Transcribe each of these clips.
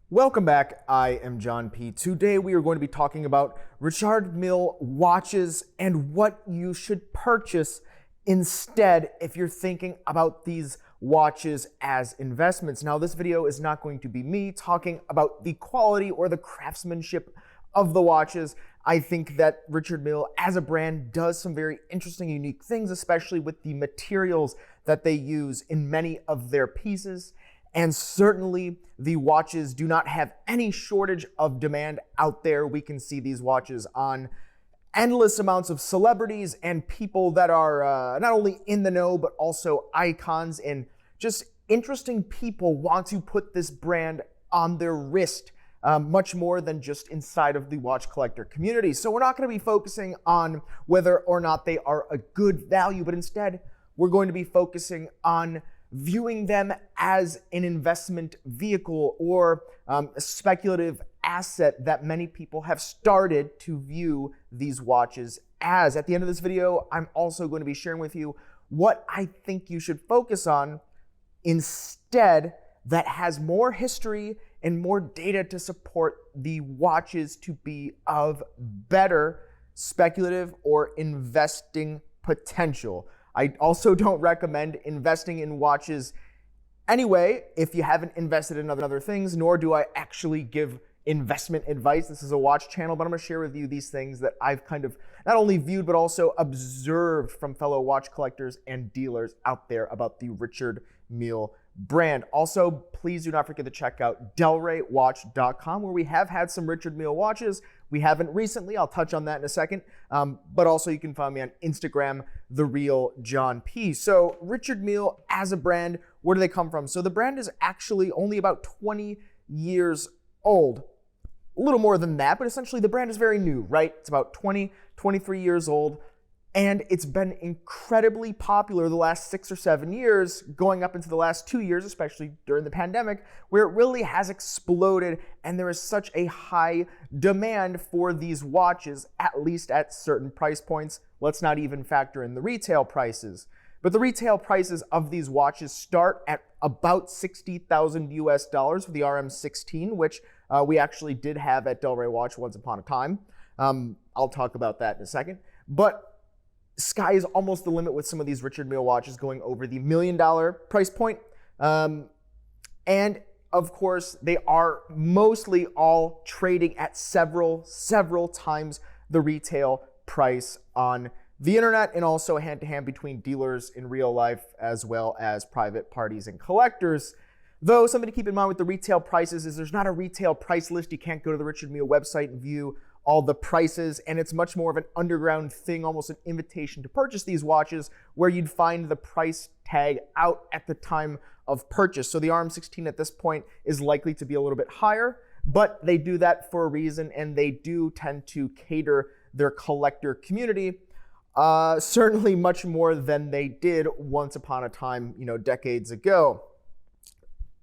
Welcome back. I am John P. Today we are going to be talking about Richard Mille watches and what you should purchase instead if you're thinking about these watches as investments. Now, this video is not going to be me talking about the quality or the craftsmanship of the watches. I think that Richard Mille as a brand does some very interesting, unique things, especially with the materials that they use in many of their pieces. And certainly the watches do not have any shortage of demand out there. We can see these watches on endless amounts of celebrities and people that are not only in the know, but also icons and just interesting people want to put this brand on their wrist much more than just inside of the watch collector community. So we're not going to be focusing on whether or not they are a good value, but instead we're going to be focusing on viewing them as an investment vehicle or a speculative asset that many people have started to view these watches as. At the end of this video, I'm also going to be sharing with you what I think you should focus on instead that has more history and more data to support the watches to be of better speculative or investing potential. I also don't recommend investing in watches anyway if you haven't invested in other things, nor do I actually give investment advice. This is a watch channel, but I'm going to share with you these things that I've kind of not only viewed, but also observed from fellow watch collectors and dealers out there about the Richard Mille brand. Also, please do not forget to check out delraywatch.com, where we have had some Richard Mille watches. We haven't recently. I'll touch on that in a second. But also you can find me on Instagram, The Real John P. So Richard Mille as a brand, where do they come from? So the brand is actually only about 20 years old. A little more than that, but essentially the brand is very new, right? It's about 23 years old. And it's been incredibly popular the last 6 or 7 years, going up into the last 2 years, especially during the pandemic, where it really has exploded and there is such a high demand for these watches, at least at certain price points. Let's not even factor in the retail prices. But the retail prices of these watches start at about $60,000 US for the RM16, which we actually did have at Delray Watch once upon a time. I'll talk about that in a second. But sky is almost the limit with some of these Richard Mille watches going over the $1 million price point. And of course, they are mostly all trading at several times the retail price on the internet, and also hand-to-hand between dealers in real life as well as private parties and collectors. Though something to keep in mind with the retail prices is there's not a retail price list. You can't go to the Richard Mille website and view all the prices, and it's much more of an underground thing, almost an invitation to purchase these watches, where you'd find the price tag out at the time of purchase. So the RM16 at this point is likely to be a little bit higher, but they do that for a reason, and they do tend to cater their collector community, certainly much more than they did once upon a time, decades ago.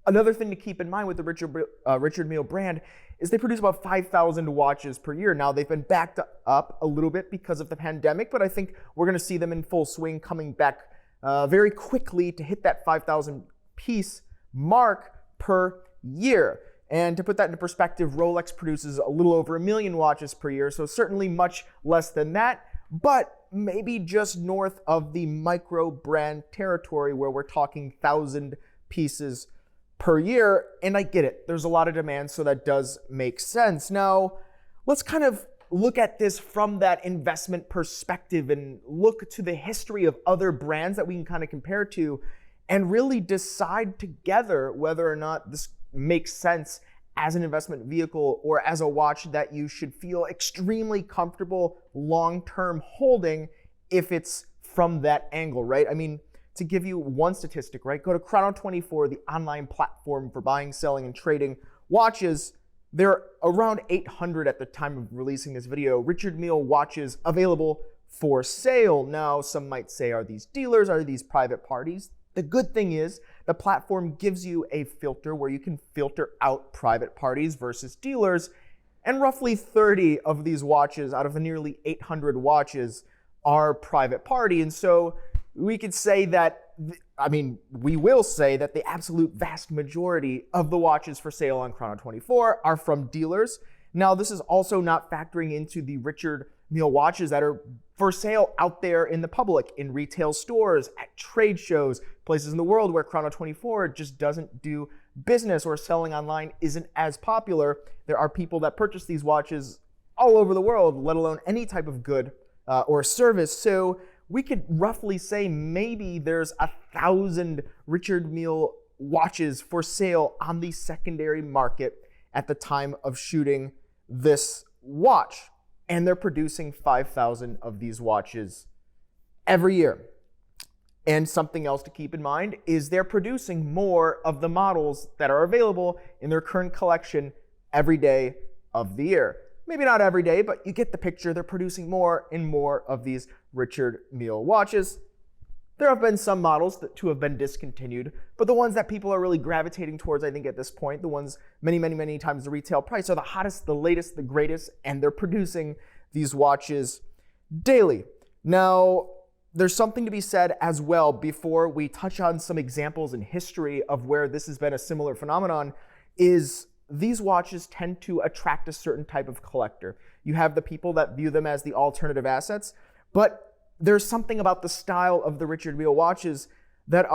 Another thing to keep in mind with the Richard Mille brand is they produce about 5,000 watches per year. Now, they've been backed up a little bit because of the pandemic, but I think we're going to see them in full swing coming back very quickly to hit that 5,000 piece mark per year. And to put that into perspective, Rolex produces a little over 1 million watches per year, so certainly much less than that, but maybe just north of the micro brand territory where we're talking 1,000 pieces per year. And I get it, there's a lot of demand, so that does make sense. Now, let's kind of look at this from that investment perspective and look to the history of other brands that we can kind of compare to and really decide together whether or not this makes sense as an investment vehicle or as a watch that you should feel extremely comfortable long-term holding if it's from that angle, right? I mean, to give you one statistic, right? Go to Chrono24, the online platform for buying, selling, and trading watches. There are around 800 at the time of releasing this video, Richard Mille watches available for sale. Now, some might say, are these dealers? Are these private parties? The good thing is the platform gives you a filter where you can filter out private parties versus dealers. And roughly 30 of these watches out of the nearly 800 watches are private party. And so we could say that, we will say that the absolute vast majority of the watches for sale on Chrono24 are from dealers. Now, this is also not factoring into the Richard Mille watches that are for sale out there in the public, in retail stores, at trade shows, places in the world where Chrono24 just doesn't do business or selling online isn't as popular. There are people that purchase these watches all over the world, let alone any type of good or service. So we could roughly say maybe there's 1,000 Richard Mille watches for sale on the secondary market at the time of shooting this watch. And they're producing 5,000 of these watches every year. And something else to keep in mind is they're producing more of the models that are available in their current collection every day of the year. Maybe not every day, but you get the picture. They're producing more and more of these Richard Mille watches. There have been some models to have been discontinued, but the ones that people are really gravitating towards, I think at this point, the ones many times the retail price, are the hottest, the latest, the greatest, and they're producing these watches daily. Now, there's something to be said as well before we touch on some examples in history of where this has been a similar phenomenon, is these watches tend to attract a certain type of collector. You have the people that view them as the alternative assets, but there's something about the style of the Richard Mille watches that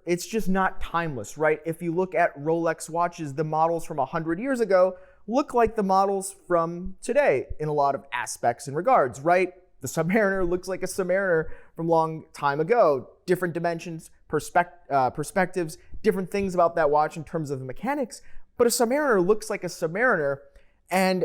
it's just not timeless, right? If you look at Rolex watches, the models from 100 years ago look like the models from today in a lot of aspects and regards, right? The Submariner looks like a Submariner from a long time ago. Different dimensions, perspectives, different things about that watch in terms of the mechanics, but a Submariner looks like a Submariner, and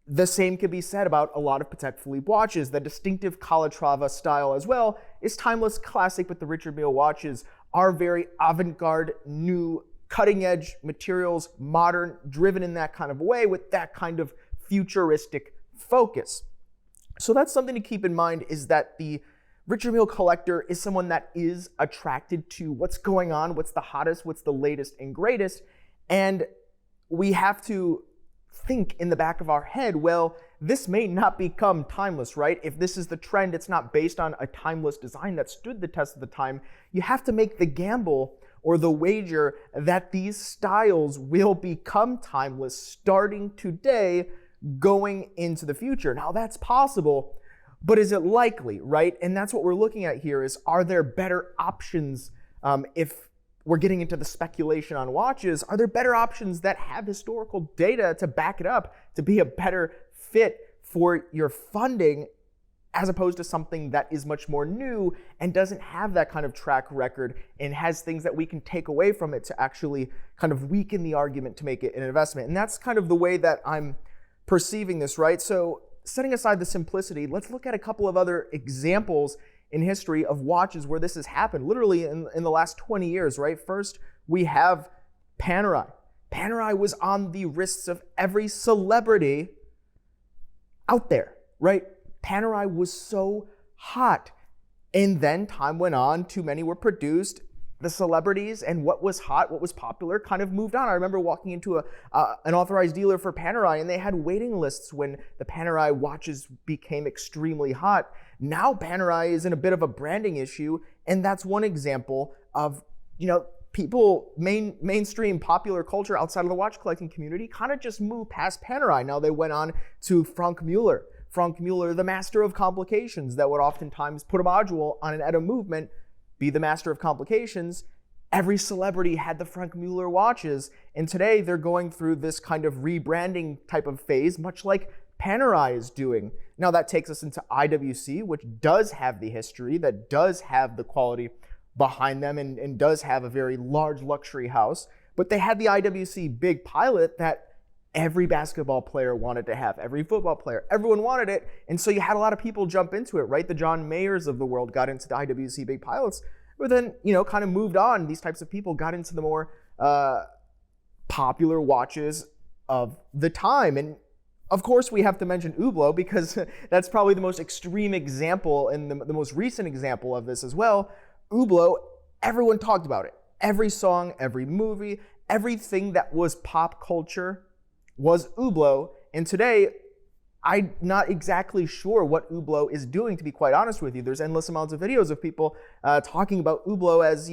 the same could be said about a lot of Patek Philippe watches. The distinctive Calatrava style as well is timeless, classic, but the Richard Mille watches are very avant-garde, new, cutting-edge materials, modern, driven in that kind of way with that kind of futuristic focus. So that's something to keep in mind, is that the Richard Mille collector is someone that is attracted to what's going on, what's the hottest, what's the latest and greatest, and we have to think in the back of our head, well, this may not become timeless, right? If this is the trend, it's not based on a timeless design that stood the test of the time. You have to make the gamble or the wager that these styles will become timeless starting today, going into the future. Now, that's possible, but is it likely, right? And that's what we're looking at here, is are there better options if we're getting into the speculation on watches? Are there better options that have historical data to back it up, to be a better fit for your funding, as opposed to something that is much more new and doesn't have that kind of track record and has things that we can take away from it to actually kind of weaken the argument to make it an investment? And that's kind of the way that I'm perceiving this, right? So setting aside the simplicity, let's look at a couple of other examples in history of watches where this has happened, literally in the last 20 years, right? First, we have Panerai. Panerai was on the wrists of every celebrity out there, right? Panerai was so hot. And then time went on, too many were produced. The celebrities and what was hot, what was popular kind of moved on. I remember walking into an authorized dealer for Panerai, and they had waiting lists when the Panerai watches became extremely hot. Now Panerai is in a bit of a branding issue, and that's one example of, people, mainstream popular culture outside of the watch collecting community kind of just moved past Panerai. Now they went on to Franck Muller. Franck Muller, the master of complications, that would oftentimes put a module on an ETA movement, be the master of complications. Every celebrity had the Franck Muller watches, and today they're going through this kind of rebranding type of phase, much like Panerai is doing. Now that takes us into IWC, which does have the history, that does have the quality behind them, and does have a very large luxury house. But they had the IWC Big Pilot that every basketball player wanted to have, every football player, everyone wanted it. And so you had a lot of people jump into it, right? The John Mayers of the world got into the IWC Big Pilots, but then, kind of moved on. These types of people got into the more popular watches of the time. And of course, we have to mention Hublot, because that's probably the most extreme example and the most recent example of this as well. Hublot, everyone talked about it. Every song, every movie, everything that was pop culture was Hublot. And today, I'm not exactly sure what Hublot is doing, to be quite honest with you. There's endless amounts of videos of people talking about Hublot as,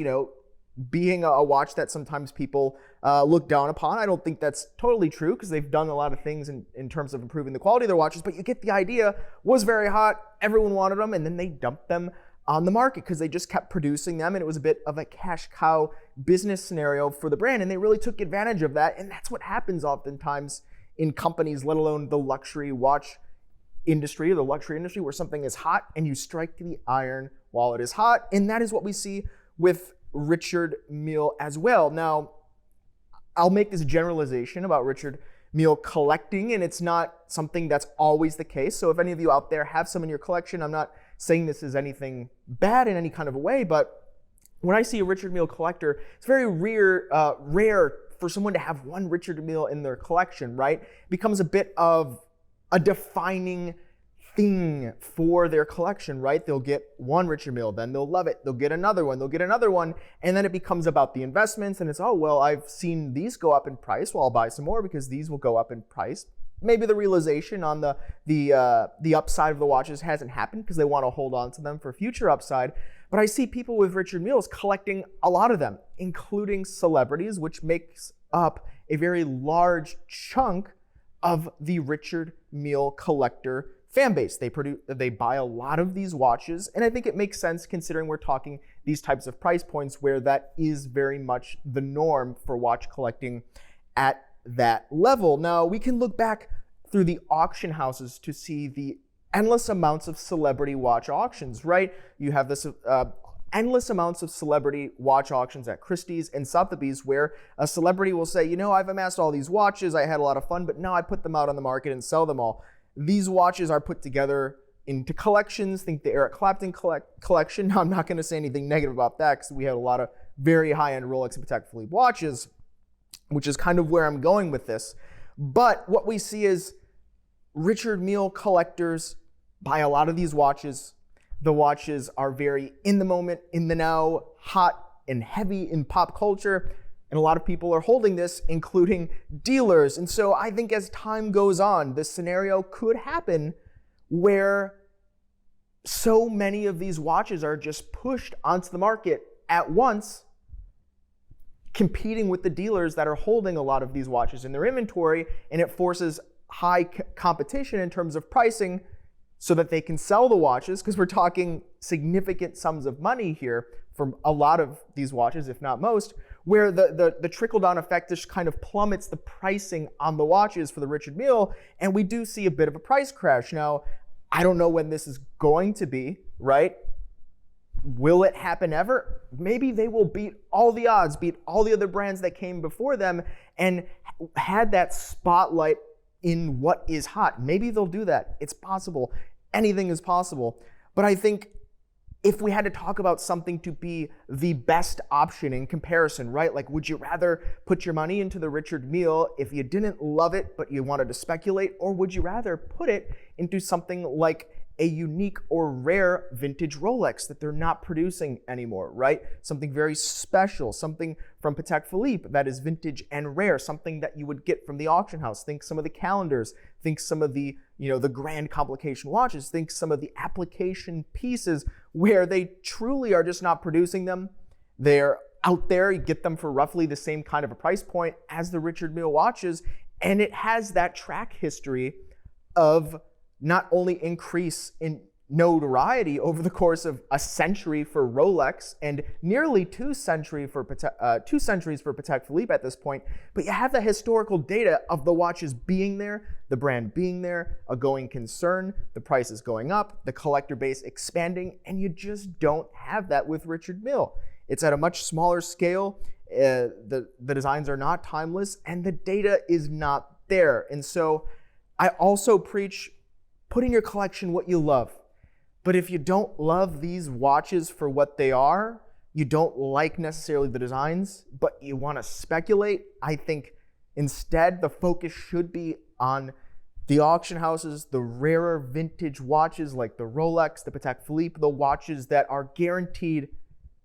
being a watch that sometimes people look down upon. I don't think that's totally true because they've done a lot of things in terms of improving the quality of their watches, but you get the idea. Was very hot, everyone wanted them, and then they dumped them on the market because they just kept producing them, and it was a bit of a cash cow business scenario for the brand, and they really took advantage of that, and that's what happens oftentimes in companies, let alone the luxury watch industry, or the luxury industry, where something is hot and you strike the iron while it is hot, and that is what we see with Richard Mille as well. Now, I'll make this generalization about Richard Mille collecting, and it's not something that's always the case. So if any of you out there have some in your collection, I'm not saying this is anything bad in any kind of a way, but when I see a Richard Mille collector, it's very rare for someone to have one Richard Mille in their collection, right? It becomes a bit of a defining thing for their collection, right? They'll get one Richard Mille, then they'll love it. They'll get another one, and then it becomes about the investments, and it's, oh, well, I've seen these go up in price, well, I'll buy some more because these will go up in price. Maybe the realization on the upside of the watches hasn't happened because they want to hold on to them for future upside. But I see people with Richard Milles collecting a lot of them, including celebrities, which makes up a very large chunk of the Richard Mille collector fan base. They buy a lot of these watches, and I think it makes sense considering we're talking these types of price points where that is very much the norm for watch collecting at that level. Now, we can look back through the auction houses to see the endless amounts of celebrity watch auctions, right? You have this endless amounts of celebrity watch auctions at Christie's and Sotheby's where a celebrity will say, I've amassed all these watches, I had a lot of fun, but now I put them out on the market and sell them all. These watches are put together into collections. Think the Eric Clapton collection. Now, I'm not going to say anything negative about that because we had a lot of very high-end Rolex and Patek Philippe watches, which is kind of where I'm going with this. But what we see is Richard Mille collectors buy a lot of these watches. The watches are very in the moment, in the now, hot and heavy in pop culture. And a lot of people are holding this, including dealers. And so I think as time goes on, this scenario could happen where so many of these watches are just pushed onto the market at once, competing with the dealers that are holding a lot of these watches in their inventory, and it forces high competition in terms of pricing so that they can sell the watches, because we're talking significant sums of money here from a lot of these watches, if not most, where the trickle-down effect just kind of plummets the pricing on the watches for the Richard Mille, and we do see a bit of a price crash. Now, I don't know when this is going to be, right? Will it happen ever? Maybe they will beat all the odds, beat all the other brands that came before them and had that spotlight in what is hot. Maybe they'll do that. It's possible. Anything is possible. But I think if we had to talk about something to be the best option in comparison, right? Like, would you rather put your money into the Richard Mille if you didn't love it, but you wanted to speculate? Or would you rather put it into something like a unique or rare vintage Rolex that they're not producing anymore, right? Something very special, something from Patek Philippe that is vintage and rare, something that you would get from the auction house. Think some of the calendars, think some of the, the grand complication watches, think some of the application pieces where they truly are just not producing them. They're out there, you get them for roughly the same kind of a price point as the Richard Mille watches, and it has that track history of not only increase in notoriety over the course of a century for Rolex and nearly 2 centuries for Patek Philippe at this point, but you have the historical data of the watches being there, the brand being there, a going concern, the prices going up, the collector base expanding, and you just don't have that with Richard Mille. It's at a much smaller scale, the designs are not timeless, and the data is not there. And so I also preach put in your collection what you love. But if you don't love these watches for what they are, you don't like necessarily the designs, but you want to speculate, I think instead the focus should be on the auction houses, the rarer vintage watches like the Rolex, the Patek Philippe, the watches that are guaranteed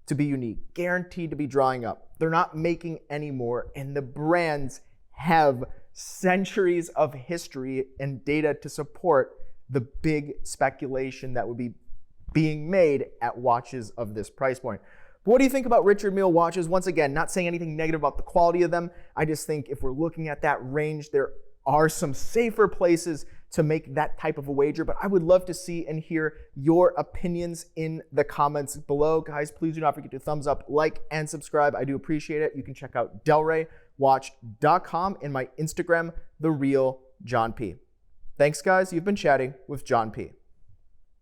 to be unique, guaranteed to be drawing up. They're not making any more, and the brands have centuries of history and data to support the big speculation that would be being made at watches of this price point. But what do you think about Richard Mille watches? Once again, not saying anything negative about the quality of them. I just think if we're looking at that range, there are some safer places to make that type of a wager. But I would love to see and hear your opinions in the comments below. Guys, please do not forget to thumbs up, like, and subscribe. I do appreciate it. You can check out delraywatch.com and my Instagram, TheRealJohnP. Thanks, guys. You've been chatting with John P.